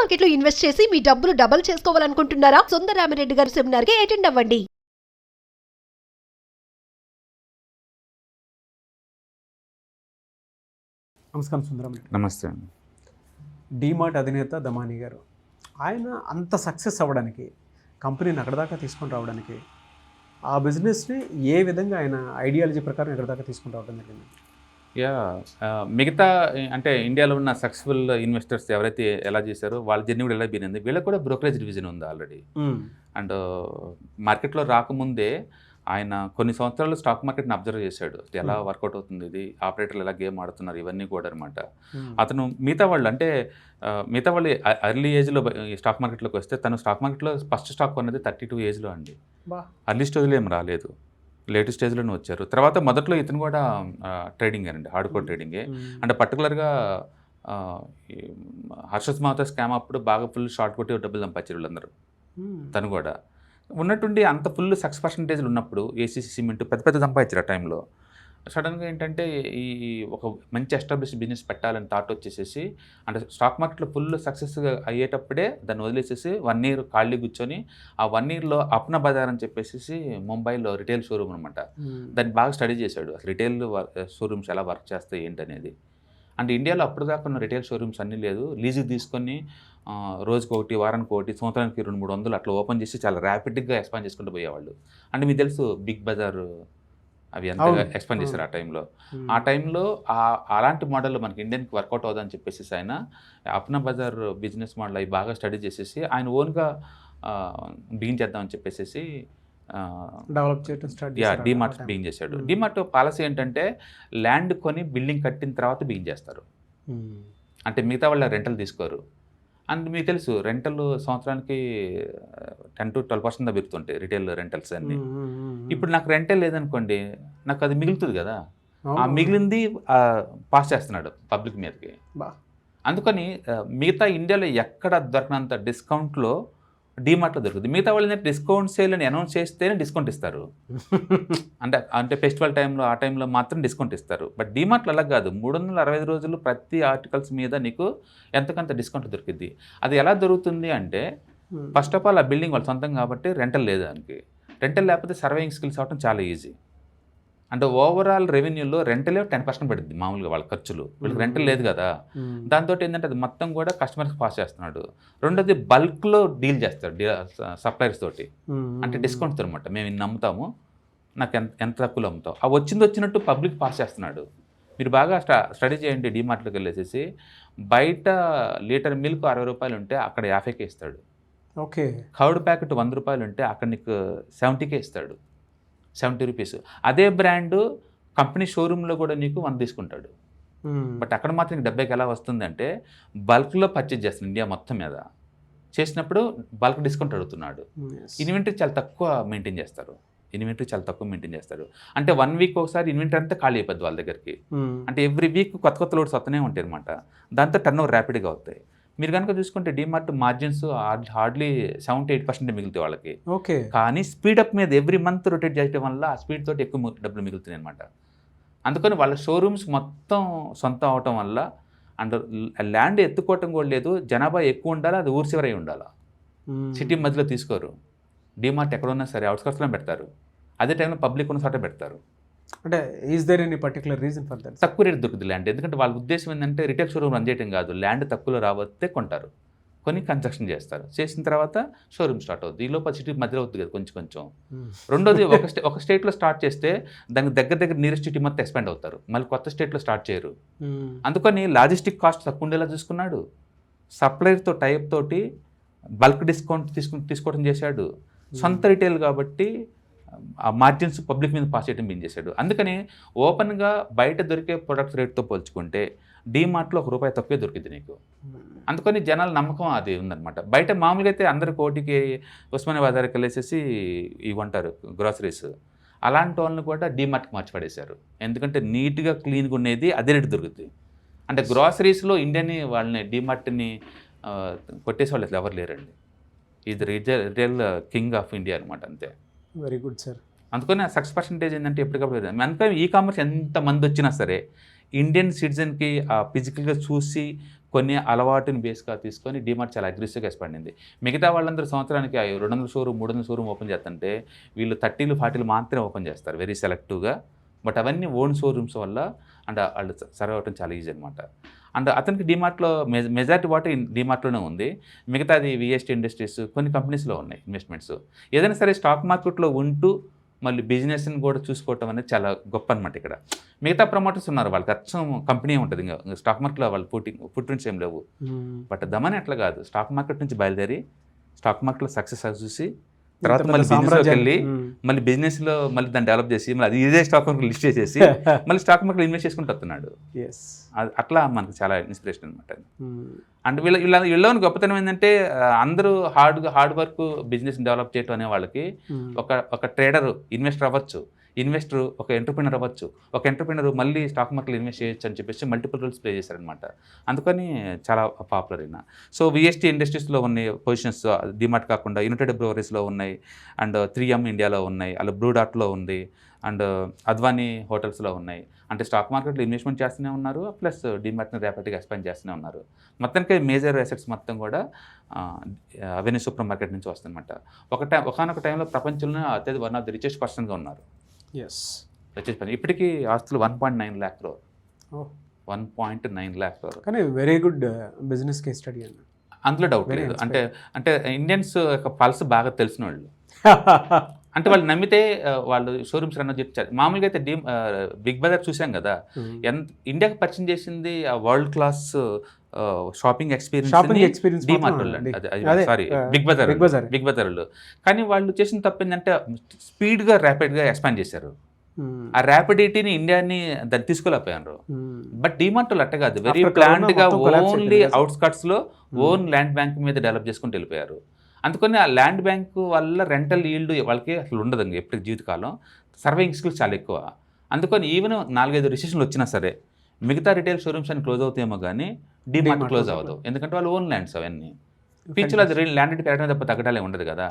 Market లో invest చేసి మీ డబ్బులు డబుల్ చేసుకోవాలనుకుంటున్నారా? సుందరరామిరెడ్డి గారి సెమినార్ కి అటెండ్ అవ్వండి. నమస్కారం సుందరం. నమస్తే అండి. డీమార్ట్ అధినేత దమాని గారు, ఆయన అంత సక్సెస్ అవ్వడానికి, కంపెనీని అక్కడ దాకా తీసుకొని రావడానికి, ఆ బిజినెస్ని ఏ విధంగా ఆయన ఐడియాలజీ ప్రకారం ఎక్కడ దాకా తీసుకొని రావడం జరిగింది? మిగతా అంటే ఇండియాలో ఉన్న సక్సెస్ఫుల్ ఇన్వెస్టర్స్ ఎవరైతే ఎలా చేశారో వాళ్ళ జర్నీ కూడా ఎలా పోయింది. వీళ్ళకి కూడా బ్రోకరేజ్ డివిజన్ ఉంది ఆల్రెడీ. అండ్ మార్కెట్లో రాకముందే ఆయన కొన్ని సంవత్సరాలు స్టాక్ మార్కెట్ని అబ్జర్వ్ చేశాడు. ఎలా వర్కౌట్ అవుతుంది, ఇది ఆపరేటర్లు ఎలా గేమ్ ఆడుతున్నారు, ఇవన్నీ కూడా అనమాట. అతను మిగతా వాళ్ళు అర్లీ ఏజ్లో స్టాక్ మార్కెట్లోకి వస్తే, తను స్టాక్ మార్కెట్లో ఫస్ట్ స్టాక్ కొన్నది 32 ఏజ్లో అండి. అర్లీ స్టేజ్లో ఏం రాలేదు, లేట్ స్టేజ్లోనే వచ్చారు. తర్వాత మొదట్లో ఇతను కూడా ట్రేడింగ్ అండి, హార్డ్ కోర్ ట్రేడింగే. అంటే పర్టికులర్గా హర్షద్ మాతా స్కామ్ అప్పుడు బాగా ఫుల్ షార్ట్ కొట్టి డబ్బులు సంపాదించారు వీళ్ళందరూ. తను కూడా ఉన్నట్టుండి అంత ఫుల్ సక్సెస్ పర్సంటేజ్లు ఉన్నప్పుడు ఏసీసీ సిమెంట్ పెద్ద పెద్ద సంపాదించారు ఆ టైంలో. సడన్గా ఏంటంటే ఈ ఒక మంచి ఎస్టాబ్లిష్ బిజినెస్ పెట్టాలని థాట్ వచ్చేసేసి, అంటే స్టాక్ మార్కెట్లో ఫుల్ సక్సెస్గా అయ్యేటప్పుడే దాన్ని వదిలేసేసి 1 year ఖాళీ కూర్చొని, ఆ 1 yearలో అప్నా బజార్ అని చెప్పేసి ముంబైలో రిటైల్ షోరూమ్ అనమాట, దాన్ని బాగా స్టడీ చేశాడు. అసలు రిటైల్ షోరూమ్స్ ఎలా వర్క్ చేస్తాయి ఏంటనేది. అంటే ఇండియాలో అప్పటిదాకా ఉన్న రిటైల్ షోరూమ్స్ అన్నీ లేదు, లీజుకి తీసుకొని రోజుకి ఒకటి, వారానికి ఒకటి, సంవత్సరానికి 200-300 అట్లా ఓపెన్ చేసి చాలా ర్యాపిడ్గా ఎక్స్పాండ్ చేసుకుంటూ పోయేవాళ్ళు. అంటే మీకు తెలుసు బిగ్ బజార్ అవి ఎంతగా ఎక్స్పాండ్ చేశారు ఆ టైంలో. ఆ టైంలో అలాంటి మోడల్ మనకి ఇండియన్కి వర్కౌట్ అవుతుందని చెప్పేసి ఆయన అప్నా బజార్ బిజినెస్ మోడల్ అవి బాగా స్టడీ చేసేసి ఆయన ఓన్గా బిగిన్ చేద్దామని చెప్పేసి డెవలప్ చేయడం డీమార్ట్ బిగిన్ చేశాడు. డీమార్ట్ పాలసీ ఏంటంటే ల్యాండ్ కొని బిల్డింగ్ కట్టిన తర్వాత బిగిన్ చేస్తారు. అంటే మిగతా వాళ్ళ రెంటల్ తీసుకోరు. అండ్ మీకు తెలుసు రెంటల్ సంవత్సరానికి 10-12% పెరుగుతుంటాయి రిటైల్ రెంటల్స్ అన్నీ. ఇప్పుడు నాకు రెంటల్ లేదనుకోండి, నాకు అది మిగులుతుంది కదా, ఆ మిగిలింది పాస్ చేస్తున్నాడు పబ్లిక్ మీదకి. అందుకని మిగతా ఇండియాలో ఎక్కడ దొరకనంత డిస్కౌంట్లో డీమార్ట్లో దొరుకుతుంది. మిగతా వాళ్ళు ఏంటంటే డిస్కౌంట్ సేల్ అని అనౌన్స్ చేస్తేనే డిస్కౌంట్ ఇస్తారు. అంటే ఫెస్టివల్ టైంలో ఆ టైంలో మాత్రం డిస్కౌంట్ ఇస్తారు. బట్ డీమార్ట్లో అలా కాదు, 365 రోజులు ప్రతి ఆర్టికల్స్ మీద నీకు ఎంతకంత డిస్కౌంట్ దొరికింది. అది ఎలా దొరుకుతుంది అంటే, ఫస్ట్ ఆఫ్ ఆల్ ఆ బిల్డింగ్ వాళ్ళ సొంతం కాబట్టి రెంటల్ లేదు దానికి. రెంటల్ లేకపోతే సర్వైయింగ్ స్కిల్స్ అవడం చాలా ఈజీ. అంటే ఓవరాల్ రెవెన్యూలో రెంటలే 10% పడుద్ది మామూలుగా వాళ్ళ ఖర్చులు. వీళ్ళకి రెంటల్ లేదు కదా, దాంతో ఏంటంటే అది మొత్తం కూడా కస్టమర్స్కి పాస్ చేస్తున్నాడు. రెండోది బల్క్లో డీల్ చేస్తాడు సప్లయర్స్ తోటి, అంటే డిస్కౌంట్స్ అనమాట. మేము ఇన్ని అమ్ముతాము, నాకు ఎంత తక్కువలో అమ్ముతాం, ఆ వచ్చినట్టు పబ్లిక్ పాస్ చేస్తున్నాడు. మీరు బాగా స్టడీ చేయండి. డీమార్ట్లోకి వెళ్ళేసి బయట లీటర్ మిల్క్ 60 రూపాయలు ఉంటే అక్కడ 50కే ఇస్తాడు. ఓకే. కర్డ్ ప్యాకెట్ 100 రూపాయలు ఉంటే అక్కడ నీకు 70కే ఇస్తాడు, 70 రూపీస్. అదే బ్రాండు కంపెనీ షోరూంలో కూడా నీకు 100 తీసుకుంటాడు. బట్ అక్కడ మాత్రం నీకు 70కి ఎలా వస్తుందంటే, బల్క్లో పర్చేజ్ చేస్తుంది ఇండియా మొత్తం మీద చేసినప్పుడు బల్క్ డిస్కౌంట్ అడుగుతున్నాడు. ఇన్వెంటరీ చాలా తక్కువ మెయింటైన్ చేస్తారు. అంటే 1 week ఒకసారి ఇన్వెంటరీ అంతా ఖాళీ అయిపోద్ది వాళ్ళ దగ్గరికి. అంటే ఎవ్రీ వీక్ కొత్త లోడ్స్ వస్తూనే ఉంటాయి అనమాట. దాంతో టర్న్ ఓవర్ ర్యాపిడ్గా అవుతాయి. మీరు కనుక చూసుకుంటే డీమార్ట్ మార్జిన్స్ హార్డ్లీ 7-8% మిగులుతాయి వాళ్ళకి. ఓకే. కానీ స్పీడప్ మీద ఎవ్రీ మంత్ రొటేట్ చేయడం వల్ల ఆ స్పీడ్ తోటి ఎక్కువ డబ్బులు మిగులుతున్నాయి అనమాట. అందుకని వాళ్ళ షోరూమ్స్ మొత్తం సొంతం అవటం వల్ల, అండ్ ల్యాండ్ ఎత్తుకోవటం కూడా లేదు, జనాభా ఎక్కువ ఉండాలి, అది ఊరి చివరై ఉండాలి, సిటీ మధ్యలో తీసుకోరు. డీమార్ట్ ఎక్కడ ఉన్నా సరే అవుట్స్కర్ట్స్లో పెడతారు, అదే టైంలో పబ్లిక్ ఉన్న చోట పెడతారు. అంటే is there any particular reason for that? తక్కువ రేట్ దొరుకుతుంది ల్యాండ్. ఎందుకంటే వాళ్ళ ఉద్దేశం ఏంటంటే రిటైల్ షోరూమ్ రన్ చేయడం కాదు, ల్యాండ్ తక్కువలో రాబోతే కొంటారు, కొని కన్స్ట్రక్షన్ చేస్తారు, చేసిన తర్వాత షోరూమ్ స్టార్ట్ అవుతుంది. ఈ లోపల సిటీ మధ్యలో అవుతుంది కదా కొంచెం. రెండోది ఒక స్టేట్లో స్టార్ట్ చేస్తే దానికి దగ్గర నియరెస్ట్ సిటీ మొత్తం ఎక్స్పాండ్ అవుతారు, మళ్ళీ కొత్త స్టేట్లో స్టార్ట్ చేయరు. అందుకని లాజిస్టిక్ కాస్ట్ తక్కువ ఉండేలా చూసుకున్నాడు, సప్లయర్తో టైప్ తోటి బల్క్ డిస్కౌంట్ తీసుకోవడం చేశాడు. సొంత రిటైల్ కాబట్టి ఆ మార్జిన్స్ పబ్లిక్ మీద పాస్ చేయడం బిగిన్ చేశాడు. అందుకని ఓపెన్గా బయట దొరికే ప్రొడక్ట్స్ రేట్తో పోల్చుకుంటే డీమార్ట్లో ₹1 తక్కువే దొరికింది నీకు. అందుకని జనాల నమ్మకం అది ఉందన్నమాట. బయట మామూలుగా అయితే అందరు కోటికి ఉస్మానియా బజార్కి వెళ్ళేసి ఇవి అంటారు గ్రాసరీస్, అలాంటి వాళ్ళని కూడా డీమార్ట్కి మార్చి పడేశారు. ఎందుకంటే నీట్గా క్లీన్గా ఉండేది అదే రేటు దొరుకుతుంది. అంటే గ్రాసరీస్లో ఇండియాని వాళ్ళని డీమార్ట్ని కొట్టేసే వాళ్ళు ఎవరు లేరండి. ఇది రిటైల్ కింగ్ ఆఫ్ ఇండియా అనమాట, అంతే. Very good sir. అందుకని ఆ సక్సెస్ పర్సెంటేజ్ ఏంటంటే ఎప్పటికప్పుడు అందుకని ఈ కామర్స్ ఎంతమంది వచ్చినా సరే ఇండియన్ సిటిజన్కి ఫిజికల్గా చూసి కొన్ని అలవాటుని బేస్గా తీసుకొని డీమార్ట్ చాలా అగ్రెసివ్గా ఎక్స్పాండ్ అయింది. మిగతా వాళ్ళందరూ సంవత్సరానికి 200 షోరూమ్ 300 షోరూమ్ ఓపెన్ చేస్తుంటే వీళ్ళు 30లు 40లు మాత్రమే ఓపెన్ చేస్తారు వెరీ సెలెక్టివ్గా. బట్ అవన్నీ ఓన్ షోరూమ్స్ వల్ల అండ్ వాళ్ళు సర్వ్ అవ్వడం చాలా ఈజీ అనమాట. అండ్ అతనికి డీమార్ట్లో మెజారిటీ వాటి డీమార్ట్లోనే ఉంది. మిగతాది విఎస్టీ ఇండస్ట్రీస్ కొన్ని కంపెనీస్లో ఉన్నాయి ఇన్వెస్ట్మెంట్స్. ఏదైనా సరే స్టాక్ మార్కెట్లో ఉంటూ మళ్ళీ బిజినెస్ని కూడా చూసుకోవటం అనేది చాలా గొప్ప అనమాట. ఇక్కడ మిగతా ప్రమోటర్స్ ఉన్నారు, వాళ్ళకి అచ్చం కంపెనీ ఉంటుంది, ఇంకా స్టాక్ మార్కెట్లో వాళ్ళు ఫుట్ ప్రింట్స్ ఏం లేవు. బట్ దమని అట్లా కాదు, స్టాక్ మార్కెట్ నుంచి బయలుదేరి స్టాక్ మార్కెట్లో సక్సెస్ చూసి తర్వాత మళ్ళీ బిజినెస్లోకి వెళ్ళి మళ్ళీ బిజినెస్లో మళ్ళీ దాన్ని డెవలప్ చేసి మళ్ళీ అది ఇదే స్టాక్ మార్కెట్ లిస్ట్ చేసేసి మళ్ళీ స్టాక్ మార్కెట్లో ఇన్వెస్ట్ చేసుకుంటూ వస్తున్నాడు. అట్లా మనకు చాలా ఇన్స్పిరేషన్ అనమాట. అండ్ వీళ్ళని గొప్పతనం ఏంటంటే అందరూ హార్డ్ వర్క్ బిజినెస్ డెవలప్ చేయటం అనే వాళ్ళకి ఒక ట్రేడర్ ఇన్వెస్టర్ అవ్వచ్చు, ఇన్వెస్టర్ ఒక ఎంటర్ప్రినర్ అవ్వచ్చు, ఒక ఎంటర్ప్రినర్ మళ్ళీ స్టాక్ మార్కెట్లో ఇన్వెస్ట్ చేయొచ్చు అని చెప్పేసి మల్టిపుల్ రోల్స్ ప్లే చేశారనమాట. అందుకని చాలా పాపులర్ అయినా. సో విఎస్టీ ఇండస్ట్రీస్లో ఉన్నాయి పొజిషన్స్, డిమార్ట్ కాకుండా యునైటెడ్ బ్రూవరీస్లో ఉన్నాయి, అండ్ 3M ఇండియాలో ఉన్నాయి, అలా బ్రూ డాట్లో ఉంది, అండ్ అద్వానీ హోటల్స్లో ఉన్నాయి. అంటే స్టాక్ మార్కెట్లో ఇన్వెస్ట్మెంట్ చేస్తూనే ఉన్నారు, ప్లస్ డిమార్ట్ని ర్యాపిడ్గా ఎక్స్పాండ్ చేస్తూనే ఉన్నారు. మొత్తానికి మేజర్ అసెట్స్ మొత్తం కూడా అవెన్యూ సూపర్ మార్కెట్ నుంచి వస్తుందన్నమాట. ఒకనొక టైంలో ప్రపంచంలో అత్యధిక వన్ ఆఫ్ ది రిచెస్ట్ పర్సన్గా ఉన్నారు. ఇప్పటికీ ఆస్తులు 1.9 lakh crore. 1.9 lakh crore. కానీ very good business case study అండి, అందులో డౌట్ లేదు. అంటే ఇండియన్స్ యొక్క పల్స్ బాగా తెలిసిన వాళ్ళు. అంటే వాళ్ళు నమ్మితే వాళ్ళు షోరూమ్స్ రన్ చెప్తారు. మామూలుగా అయితే బిగ్ బజార్ చూసాం కదా, ఇండియాకి పరిచయం చేసింది ఆ world class shopping experience DMart Big Bazaar. కానీ వాళ్ళు చేసిన తప్పు ఏంటంటే స్పీడ్గా ర్యాపిడ్గా ఎక్స్పాండ్ చేశారు. ఆ ర్యాపిడిటీని ఇండియాని దాన్ని తీసుకోలేకపోయారు. బట్ డిమార్ట్ అట్ట కాదు, వెరీ ప్లాన్డ్గా ఓన్లీ అవుట్స్కట్స్లో ఓన్ ల్యాండ్ బ్యాంక్ మీద డెవలప్ చేసుకుంటూ వెళ్ళిపోయారు. అందుకని ఆ ల్యాండ్ బ్యాంక్ వల్ల రెంటల్ ఈల్డ్ వాళ్ళకి అసలు ఉండదు ఎప్పటికి జీవితకాలం. సర్వైయింగ్ స్కిల్స్ చాలా ఎక్కువ. అందుకని ఈవెన్ 4-5 రిసెషన్లు వచ్చినా సరే మిగతా రిటైల్ షోరూమ్స్ అని క్లోజ్ అవుతాయేమో కానీ డిమార్ట్ క్లోజ్ అవ్వదు, ఎందుకంటే వాళ్ళు ఓన్ ల్యాండ్స్ అవన్నీ. ఫ్యూచర్లో అది ల్యాండ్ పెరగడం తప్ప తగ్గడాలే ఉండదు కదా.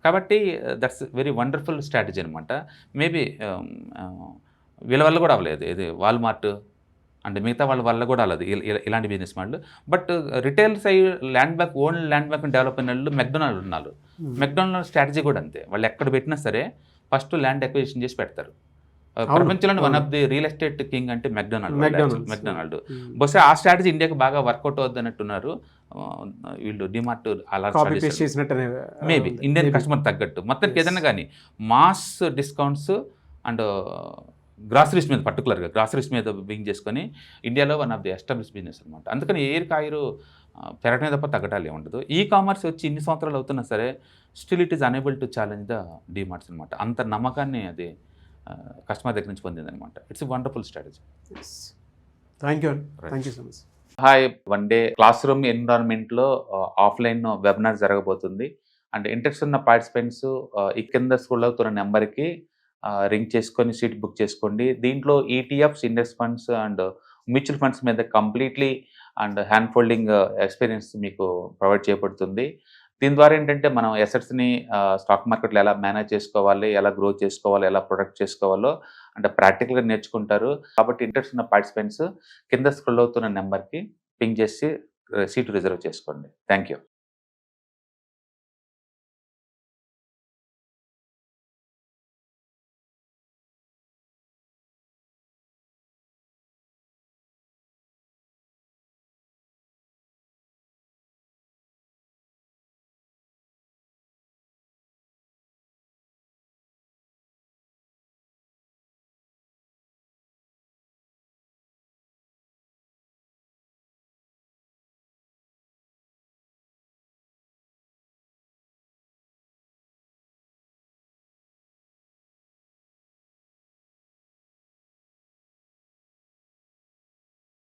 కాబట్టి దట్స్ వెరీ వండర్ఫుల్ స్ట్రాటజీ అనమాట. మేబీ వీళ్ళ వల్ల కూడా అవ్వలేదు, ఇది వాల్మార్ట్ అంటే మిగతా వాళ్ళ వల్ల కూడా అవ్వలేదు ఇలాంటి బిజినెస్ వాళ్ళు. But retail side land bank own land bank develop అయిన వాళ్ళు మెక్డొనాల్డ్ ఉన్నారు. మెక్డొనాల్డ్ స్ట్రాటజీ కూడా అంతే, వాళ్ళు ఎక్కడ పెట్టినా సరే ఫస్ట్ ల్యాండ్ అక్విజిషన్ చేసి పెడతారు. ప్రపంచంలో one of the real estate king అంటే మెక్డొనాల్డ్. బహుశా ఆ స్ట్రాటజీ ఇండియాకి బాగా వర్కౌట్ అవుద్ది అన్నట్టున్నారు వీళ్ళు. డిమార్ట్ అలా మేబీ ఇండియన్ కస్టమర్ తగ్గట్టు మొత్తానికి ఏదైనా కానీ మాస్ డిస్కౌంట్స్ అండ్ గ్రాసరీస్ మీద పర్టికులర్గా గ్రాసరీస్ మీద బింగ్ చేసుకొని ఇండియాలో one of the establish business అనమాట. అందుకని కాయరు పెరగనే తప్ప తగ్గటాలే ఉండదు. ఈ కామర్స్ వచ్చి ఇన్ని సంవత్సరాలు అవుతున్నా సరే still it is unable to challenge the DMarts అనమాట. అంత నమ్మకాన్ని అది కస్టమర్ దగ్గర నుంచి పొందిందనమాట. It's wonderful strategy. Thank you so much. Hi, one day class room ఎన్విరాన్మెంట్లో ఆఫ్లైన్ వెబినార్ జరగబోతుంది. అండ్ ఇంట్రెస్ట్ ఉన్న పార్టిసిపెంట్స్ ఈ కింద స్కూల్ అవుతున్న నెంబర్కి రింగ్ చేసుకొని సీట్ బుక్ చేసుకోండి. దీంట్లో ETFs, index funds and mutual funds మీద completely and hand holding experience మీకు ప్రొవైడ్ చేయబడుతుంది. దీని ద్వారా ఏంటంటే మనం అసెట్స్ని స్టాక్ మార్కెట్లో ఎలా మేనేజ్ చేసుకోవాలి, ఎలా గ్రో చేసుకోవాలి, ఎలా ప్రొటెక్ట్ చేసుకోవాలో అంటే ప్రాక్టికల్గా నేర్చుకుంటారు. కాబట్టి ఇంట్రెస్ట్ ఉన్న పార్టిసిపెంట్స్ కింద స్క్రోల్ అవుతున్న నెంబర్కి పింగ్ చేసి సీటు రిజర్వ్ చేసుకోండి. Thank you.